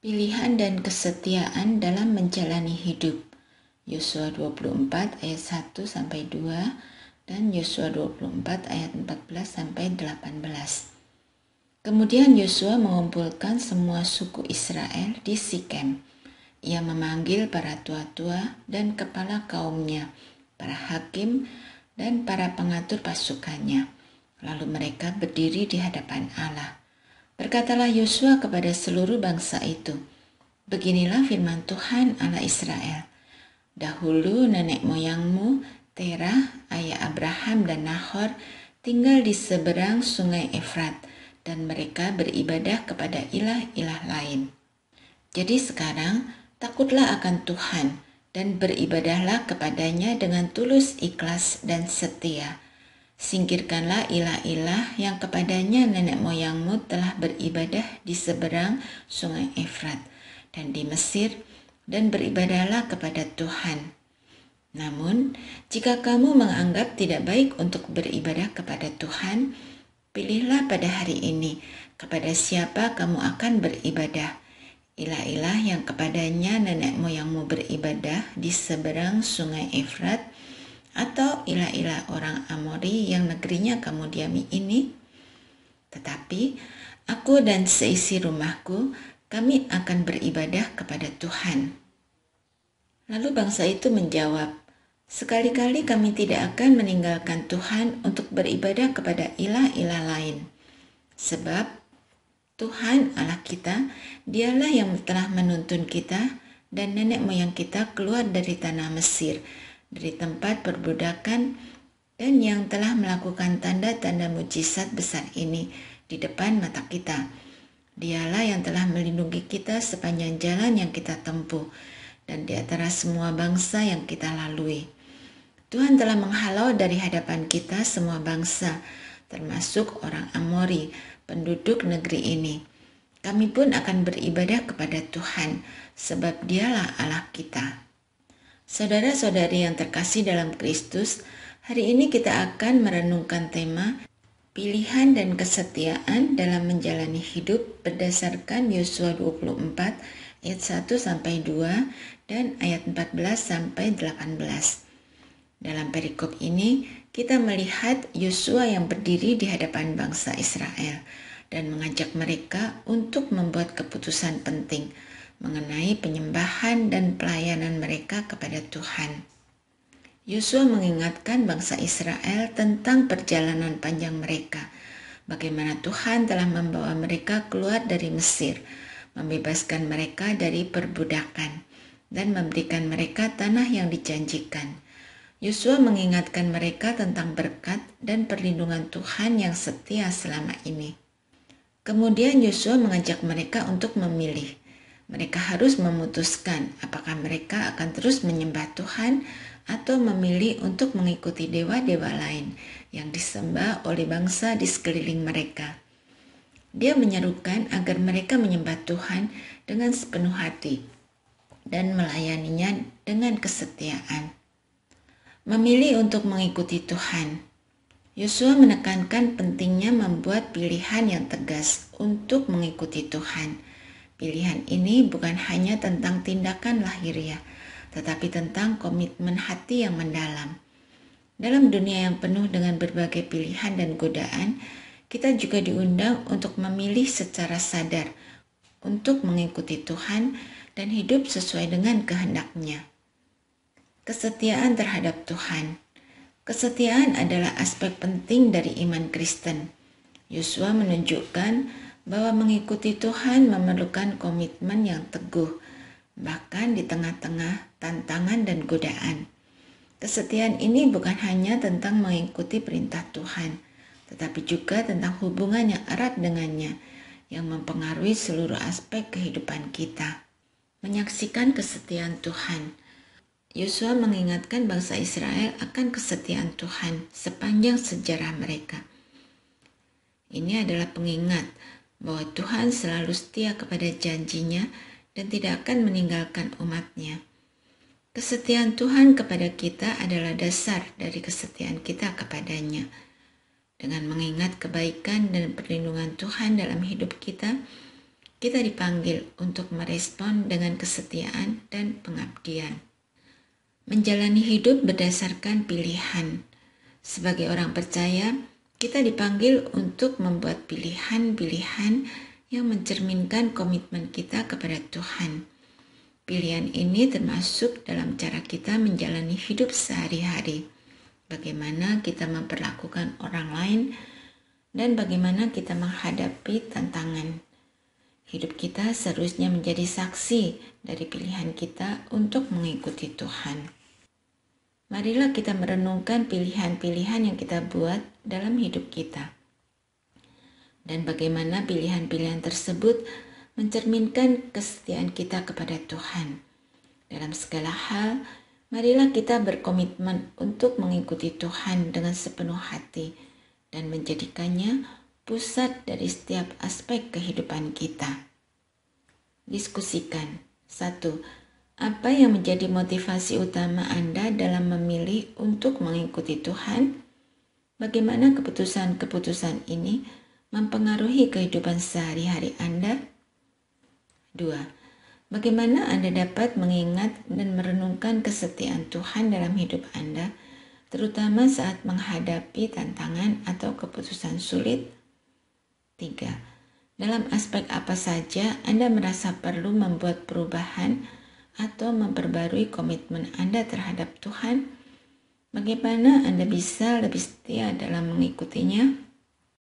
Pilihan dan kesetiaan dalam menjalani hidup. Yosua 24 ayat 1 sampai 2 dan Yosua 24 ayat 14 sampai 18. Kemudian Yosua mengumpulkan semua suku Israel di Sikem. Ia memanggil para tua-tua dan kepala kaumnya, para hakim dan para pengatur pasukannya. Lalu mereka berdiri di hadapan Allah. Berkatalah Yosua kepada seluruh bangsa itu, "Beginilah firman Tuhan Allah Israel. Dahulu nenek moyangmu, Terah, ayah Abraham dan Nahor, tinggal di seberang sungai Efrat, dan mereka beribadah kepada ilah-ilah lain. Jadi sekarang, takutlah akan Tuhan, dan beribadahlah kepadanya dengan tulus ikhlas dan setia. Singkirkanlah ilah-ilah yang kepadanya nenek moyangmu telah beribadah di seberang sungai Efrat dan di Mesir, dan beribadahlah kepada Tuhan. Namun, jika kamu menganggap tidak baik untuk beribadah kepada Tuhan, pilihlah pada hari ini kepada siapa kamu akan beribadah. Ilah-ilah yang kepadanya nenek moyangmu beribadah di seberang sungai Efrat, atau ilah-ilah orang Amori yang negerinya kamu diami ini. Tetapi aku dan seisi rumahku, kami akan beribadah kepada Tuhan." Lalu bangsa itu menjawab, "Sekali-kali kami tidak akan meninggalkan Tuhan untuk beribadah kepada ilah-ilah lain. Sebab Tuhan Allah kita, dialah yang telah menuntun kita dan nenek moyang kita keluar dari tanah Mesir, dari tempat perbudakan, dan yang telah melakukan tanda-tanda mujizat besar ini di depan mata kita. Dialah yang telah melindungi kita sepanjang jalan yang kita tempuh, dan di antara semua bangsa yang kita lalui. Tuhan telah menghalau dari hadapan kita semua bangsa, termasuk orang Amori, penduduk negeri ini. Kami pun akan beribadah kepada Tuhan, sebab dialah Allah kita." Saudara-saudari yang terkasih dalam Kristus, hari ini kita akan merenungkan tema pilihan dan kesetiaan dalam menjalani hidup berdasarkan Yosua 24 ayat 1 sampai 2 dan ayat 14 sampai 18. Dalam perikop ini, kita melihat Yosua yang berdiri di hadapan bangsa Israel dan mengajak mereka untuk membuat keputusan penting mengenai penyembahan dan pelayanan mereka kepada Tuhan. Yosua mengingatkan bangsa Israel tentang perjalanan panjang mereka, bagaimana Tuhan telah membawa mereka keluar dari Mesir, membebaskan mereka dari perbudakan, dan memberikan mereka tanah yang dijanjikan. Yosua mengingatkan mereka tentang berkat dan perlindungan Tuhan yang setia selama ini. Kemudian Yosua mengajak mereka untuk memilih. Mereka harus memutuskan apakah mereka akan terus menyembah Tuhan atau memilih untuk mengikuti dewa-dewa lain yang disembah oleh bangsa di sekeliling mereka. Dia menyerukan agar mereka menyembah Tuhan dengan sepenuh hati dan melayaninya dengan kesetiaan. Memilih untuk mengikuti Tuhan. Yosua menekankan pentingnya membuat pilihan yang tegas untuk mengikuti Tuhan. Pilihan ini bukan hanya tentang tindakan lahiriah, tetapi tentang komitmen hati yang mendalam. Dalam dunia yang penuh dengan berbagai pilihan dan godaan, kita juga diundang untuk memilih secara sadar untuk mengikuti Tuhan dan hidup sesuai dengan kehendak-Nya. Kesetiaan terhadap Tuhan. Kesetiaan adalah aspek penting dari iman Kristen. Yosua menunjukkan bahwa mengikuti Tuhan memerlukan komitmen yang teguh, bahkan di tengah-tengah tantangan dan godaan. Kesetiaan ini bukan hanya tentang mengikuti perintah Tuhan, tetapi juga tentang hubungan yang erat dengannya, yang mempengaruhi seluruh aspek kehidupan kita. Menyaksikan kesetiaan Tuhan. Yosua mengingatkan bangsa Israel akan kesetiaan Tuhan sepanjang sejarah mereka. Ini adalah pengingat bahwa Tuhan selalu setia kepada janjinya dan tidak akan meninggalkan umat-Nya. Kesetiaan Tuhan kepada kita adalah dasar dari kesetiaan kita kepadanya. Dengan mengingat kebaikan dan perlindungan Tuhan dalam hidup kita, kita dipanggil untuk merespon dengan kesetiaan dan pengabdian. Menjalani hidup berdasarkan pilihan. Sebagai orang percaya, kita dipanggil untuk membuat pilihan-pilihan yang mencerminkan komitmen kita kepada Tuhan. Pilihan ini termasuk dalam cara kita menjalani hidup sehari-hari. Bagaimana kita memperlakukan orang lain dan bagaimana kita menghadapi tantangan. Hidup kita seharusnya menjadi saksi dari pilihan kita untuk mengikuti Tuhan. Marilah kita merenungkan pilihan-pilihan yang kita buat dalam hidup kita. Dan bagaimana pilihan-pilihan tersebut mencerminkan kesetiaan kita kepada Tuhan. Dalam segala hal, marilah kita berkomitmen untuk mengikuti Tuhan dengan sepenuh hati dan menjadikannya pusat dari setiap aspek kehidupan kita. Diskusikan. 1. Apa yang menjadi motivasi utama Anda dalam memilih untuk mengikuti Tuhan? Bagaimana keputusan-keputusan ini mempengaruhi kehidupan sehari-hari Anda? 2. Bagaimana Anda dapat mengingat dan merenungkan kesetiaan Tuhan dalam hidup Anda, terutama saat menghadapi tantangan atau keputusan sulit? 3. Dalam aspek apa saja Anda merasa perlu membuat perubahan atau memperbarui komitmen Anda terhadap Tuhan? Bagaimana Anda bisa lebih setia dalam mengikutinya?